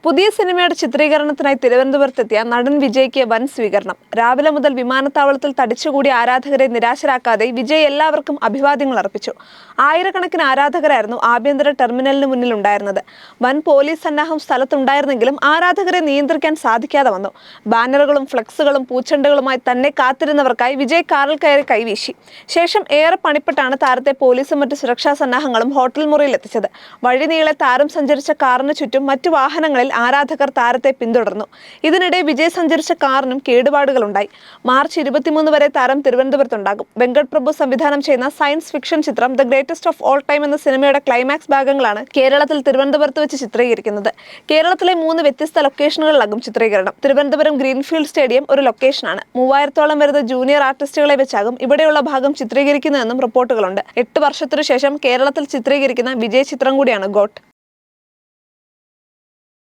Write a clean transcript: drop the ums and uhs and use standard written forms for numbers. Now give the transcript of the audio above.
പുതിയ സിനിമയുടെ ചിത്രീകരണത്തിനായി തിരുവനന്തപുരത്തെത്തിയ നടൻ വിജയ്ക്ക് വൻ സ്വീകരണം. രാവിലെ മുതൽ വിമാനത്താവളത്തിൽ തടിച്ചുകൂടിയ ആരാധകരെ നിരാശരാക്കാതെ വിജയ് എല്ലാവർക്കും അഭിവാദ്യങ്ങൾ അർപ്പിച്ചു. ആയിരക്കണക്കിന് ആരാധകരായിരുന്നു ആഭ്യന്തര ടെർമിനലിന് മുന്നിൽ ഉണ്ടായിരുന്നത്. വൻ പോലീസ് സന്നാഹം സ്ഥലത്തുണ്ടായിരുന്നെങ്കിലും ആരാധകരെ നിയന്ത്രിക്കാൻ സാധിക്കാതെ വന്നു. ബാനറുകളും ഫ്ലക്സുകളും പൂച്ചെണ്ടുകളുമായി തന്നെ കാത്തിരുന്നവർക്കായി വിജയ് കാറിൽ കയറി കൈവീശി. ശേഷം ഏറെ പണിപ്പെട്ടാണ് താരത്തെ പോലീസും മറ്റ് സുരക്ഷാ സന്നാഹങ്ങളും ഹോട്ടൽ മുറിയിൽ എത്തിച്ചത്. വഴിനീളെ താരം സഞ്ചരിച്ച കാറിന് ചുറ്റും മറ്റു വാഹനങ്ങളിൽ ആരാധകർ താരത്തെ പിന്തുടർന്നു. ഇതിനിടെ വിജയ് സഞ്ചരിച്ച കാറിനും കേടുപാടുകളുണ്ടായി. മാർച്ച് 23 വരെ താരം തിരുവനന്തപുരത്തുണ്ടാകും. വെങ്കട് പ്രഭു സംവിധാനം ചെയ്യുന്ന സയൻസ് ഫിക്ഷൻ ചിത്രം the greatest of all time എന്ന സിനിമയുടെ ക്ലൈമാക്സ് ഭാഗങ്ങളാണ് കേരളത്തിൽ തിരുവനന്തപുരത്ത് വെച്ച് ചിത്രീകരിക്കുന്നത്. കേരളത്തിലെ 3 വ്യത്യസ്ത ലൊക്കേഷനുകളിലാകും ചിത്രീകരണം. തിരുവനന്തപുരം ഗ്രീൻഫീൽഡ് സ്റ്റേഡിയം ഒരു ലൊക്കേഷനാണ്. 3000-ഓളം വരുന്ന ജൂനിയർ ആർട്ടിസ്റ്റുകളെ വെച്ചാകും ഇവിടെയുള്ള ഭാഗം ചിത്രീകരിക്കുന്നതെന്നും റിപ്പോർട്ടുകളുണ്ട്. 8 വർഷത്തിനു ശേഷം കേരളത്തിൽ ചിത്രീകരിക്കുന്ന വിജയ് ചിത്രം കൂടിയാണ് ഗോട്ട്.